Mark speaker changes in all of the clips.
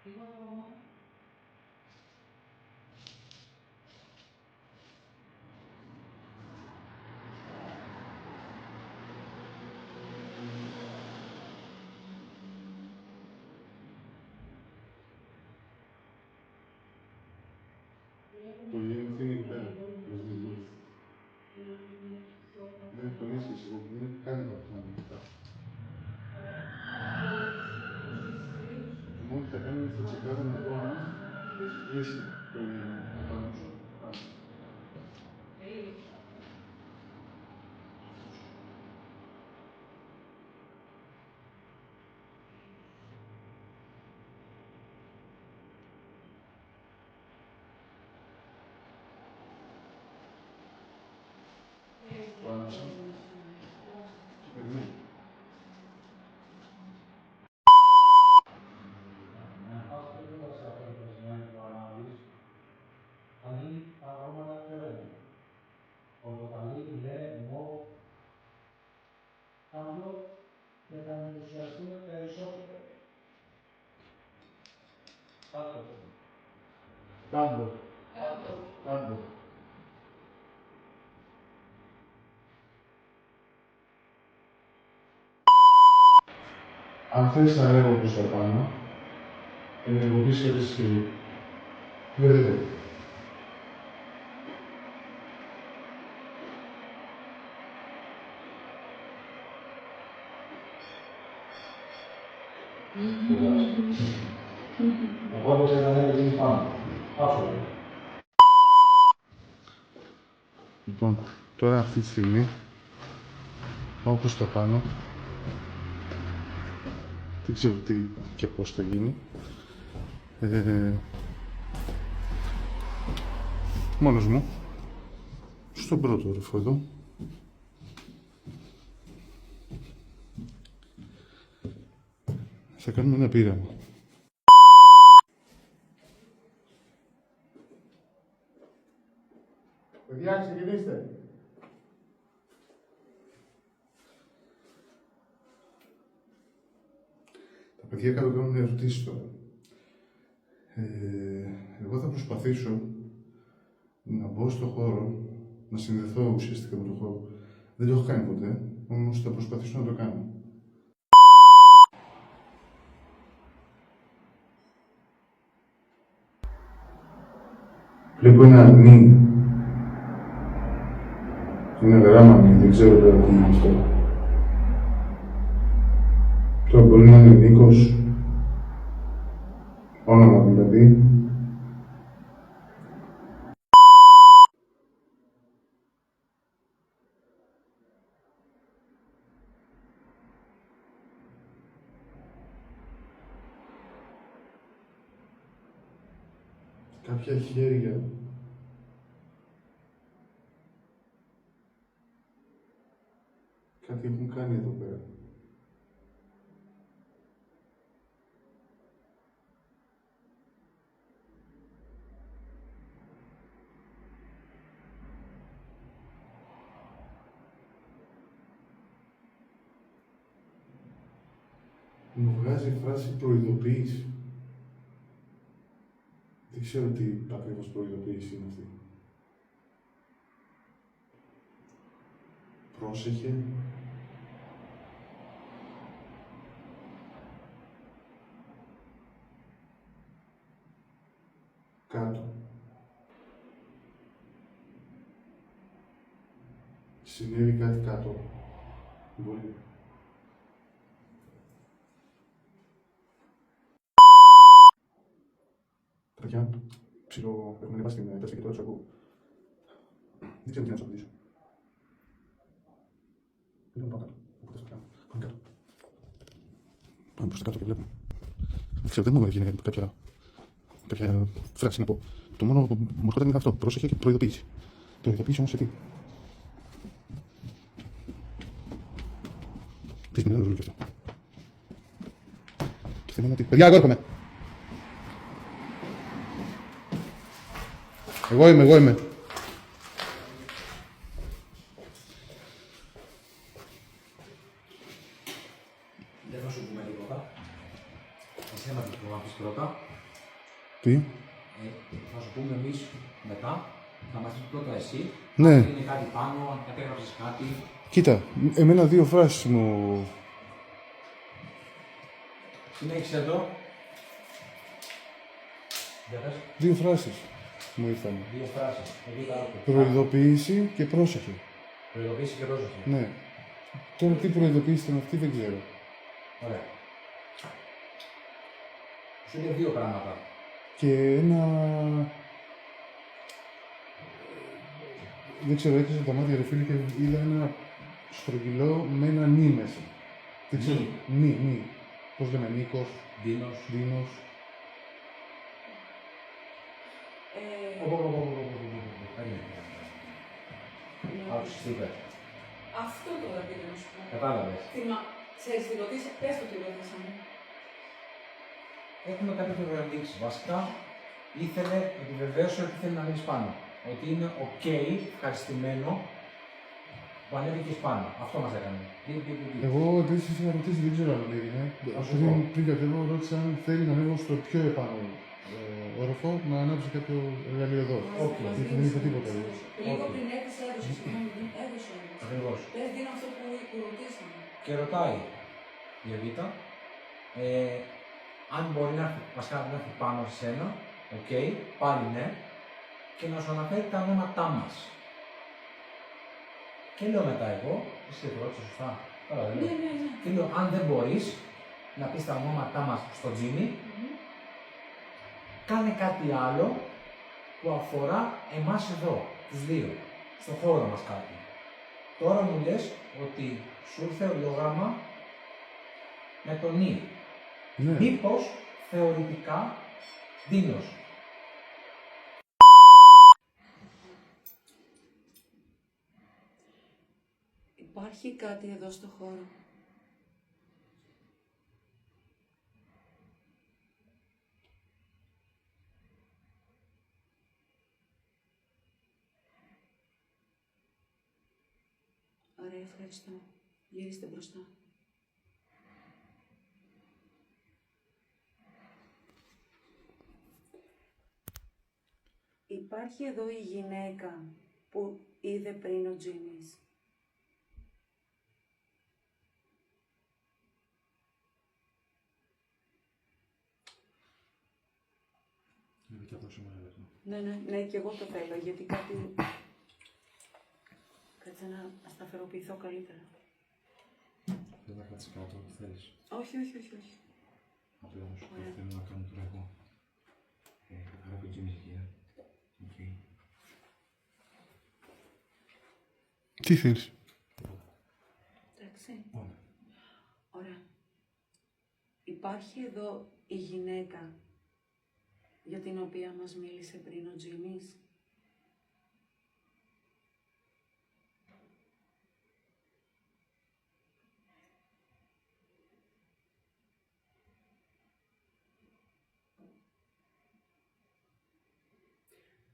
Speaker 1: Το γεννηθεί είναι εκεί πέρα. Δεν έχει τον ίσχυση, δεν έχει κάνει το Το μόνο που θα κάνω είναι θα τσεκάρω να δω αν έχει κλείσει το απάνω σου. Το άνοιξα και περιμένω. Κάντο. Αν θες να ανέβω προς τα πάνω, ενεργοποιήσεις και τη συσκευή. Vedete. Οπότε να ανέβει πάνω. Αυτό. Λοιπόν, τώρα αυτή τη στιγμή πάω προς τα πάνω. Δεν ξέρω τι και πώς θα γίνει. Μόνος μου. Στον πρώτο όροφο εδώ. Θα κάνουμε ένα πείραμα. Παιδιά, ξεκινήστε. Τα παιδιά κάτω κάνουν ερωτήσεις τώρα. Εγώ θα προσπαθήσω να μπω στο χώρο, να συνδεθώ ουσιαστικά με το χώρο. Δεν το έχω κάνει ποτέ, όμως θα προσπαθήσω να το κάνω. Βλέπω ένα νι. Είναι γράμμα νι, δεν ξέρω τώρα τι είναι αυτό. Τώρα μπορεί να είναι Νίκος, όνομα δηλαδή. Κάποια χέρια. Κάτι έχουν κάνει εδώ πέρα. Μου βγάζει φράση προειδοποίηση. Δεν ξέρω τι ακριβώς προειδοποίηση είναι αυτή. Πρόσεχε. Κάτω. Συνέβη κάτι κάτω. Μπορεί. Παιδιά, ψηλό, έχουμε ανεβάσει την τάση και τώρα τους ακούω. Δεν ξέρω τι να τους απαντήσω. Δεν πάω κάτω. Οπότε στο πιάνω. Πάμε κάτω. Πάμε προς τα κάτω και βλέπουμε. Δεν ξέρω, δεν μου έβγαινε κάποια φράση να πω. Το μόνο που μου έρχονταν είναι αυτό. Πρόσεχε και προειδοποίηση. Προειδοποίηση όμως σε τι. Πεις με ένα ρολόι και αυτό. Και θέλω να τι. Παιδιά, εγώ έρχομαι. Εγώ είμαι.
Speaker 2: Δεν θα σου πούμε τίποτα. Εσένα να πεις πρώτα.
Speaker 1: Τι?
Speaker 2: Θα σου πούμε εμείς μετά. Θα μας πεις πρώτα εσύ.
Speaker 1: Ναι.
Speaker 2: Αν είναι κάτι πάνω, αν κατέγραψες κάτι.
Speaker 1: Κοίτα, εμένα 2 φράσεις μου...
Speaker 2: Συνέχισε εδώ. Για πες.
Speaker 1: 2 φράσεις μου ήρθαν.
Speaker 2: 2 φράσεις. Εδώ τα άκου.
Speaker 1: Προειδοποίηση και πρόσεχε.
Speaker 2: Προειδοποίηση και πρόσεχε.
Speaker 1: Ναι. Τώρα τι προειδοποίηση ήταν αυτή δεν ξέρω.
Speaker 2: Ωραία. Σου είναι 2 πράγματα.
Speaker 1: Και ένα... Δεν ξέρω, έκλεισα τα μάτια ρε φίλε και είδα ένα στρογγυλό με ένα νι μέσα. Δεν ξέρω. Νι. Πώς λέμε, Νίκος,
Speaker 2: Δίνος.
Speaker 1: Δίνος.
Speaker 2: Άκουσες τι είπε.
Speaker 3: Αυτό τώρα πήγα να σου πω.
Speaker 2: Κατάλαβες.
Speaker 3: Ξέρεις τι ρωτήσα, πες το τι ρωτήσαμε.
Speaker 2: Έχουμε κάτι που να δείξει. Βασικά ήθελε, επιβεβαίωσε ότι θέλει να μείνει πάνω. Ότι είναι OK, ευχαριστημένο που ανέβηκες πάνω. Αυτό μας έκανε.
Speaker 1: Εγώ επίσης είχα ρωτήσει, δεν ξέρω αν έγινε. Πριν κατέβω, ρώτησα αν θέλει να ανέβω στο πιο επάνω όροφο να ανάψει κάποιο εργαλείο εδώ. Γιατί δεν είχε τίποτα εδώ.
Speaker 3: Λίγο πριν έρθεις έδωσε, συγγνώμη, έδωσε.
Speaker 2: Ακριβώς.
Speaker 3: Πες δίνω αυτό που ρωτήσαμε.
Speaker 2: Και ρωτάει η Εβίτα, αν μπορεί να έρθει, βασικά να έρθει πάνω σε σένα, OK, πάλι ναι, και να σου αναφέρει τα ονόματά μας. Και λέω μετά εγώ, εσύ το ρώτησες σωστά, τώρα δεν λέω.
Speaker 3: Ναι.
Speaker 2: Και λέω, αν δεν μπορείς να πεις τα ονόματά μας στο Τζίμι, κάνε κάτι άλλο που αφορά εμάς εδώ, τους δύο, στον χώρο μας κάτι. Τώρα μου λες ότι σου ήρθε ολογράμμα με τον Νι.
Speaker 1: Ναι.
Speaker 2: Μήπως θεωρητικά Δίνος.
Speaker 3: Υπάρχει κάτι εδώ στο χώρο. Ωραία, ευχαριστώ. Γυρίστε μπροστά. Υπάρχει εδώ η γυναίκα που είδε πριν ο Τζίμις. Ναι, και εγώ το θέλω, γιατί κάτι... Κάτσε να σταθεροποιηθώ καλύτερα.
Speaker 2: Δεν θα κάτσεις κάτω, θέλεις.
Speaker 3: Όχι.
Speaker 2: Απλά θα σου πω, θέλω να κάνω τώρα εγώ. Άρα το Jimmy here. Okay.
Speaker 1: Τι θέλεις?
Speaker 3: Εντάξει.
Speaker 2: Πάμε.
Speaker 3: Ωραία. Υπάρχει εδώ η γυναίκα για την οποία μας μίλησε πριν ο Τζίμις.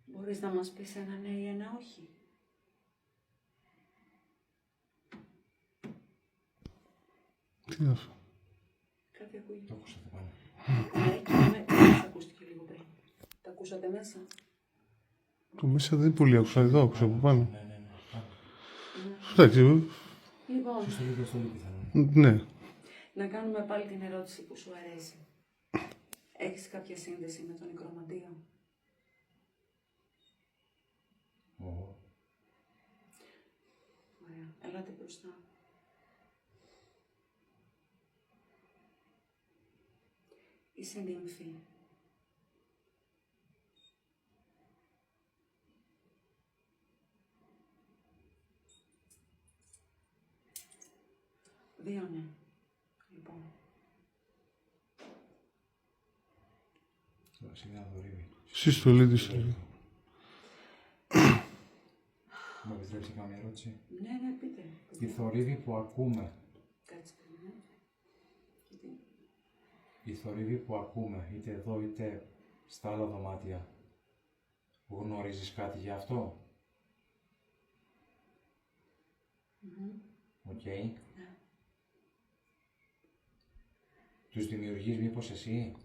Speaker 3: Μπορείς να μας πεις ένα ναι ή ένα όχι?
Speaker 1: Τι είναι αυτό?
Speaker 3: Κάτι ακούγεται.
Speaker 2: Το ακούσατε πάλι.
Speaker 3: Ακούστηκε λίγο πριν. Τα ακούσατε μέσα?
Speaker 1: Το μέσα δεν πολύ άκουσα, εδώ άκουσα από πάνω.
Speaker 2: Ναι.
Speaker 1: Εντάξει,
Speaker 3: Λοιπόν,
Speaker 2: Στο ίδιο στο πιθανό.
Speaker 1: ναι.
Speaker 3: να κάνουμε πάλι την ερώτηση που σου αρέσει. Έχεις κάποια σύνδεση με τον νεκρομαντία? Ωραία, ελάτε μπροστά. Είσαι νύμφη. Δύο ναι. Λοιπόν.
Speaker 2: Σιγά δωρεύει.
Speaker 1: Συστολή της.
Speaker 2: Μου επιτρέψει να κάνω μια ερώτηση.
Speaker 3: Ναι, πείτε.
Speaker 2: Η θορύβη που ακούμε,
Speaker 3: Κάτσε, ναι. Γιατί...
Speaker 2: η θορύβη που ακούμε, είτε εδώ είτε στα άλλα δωμάτια, γνωρίζεις κάτι γι' αυτό? Οκ.
Speaker 3: Ναι.
Speaker 2: Τους δημιουργείς μήπως εσύ?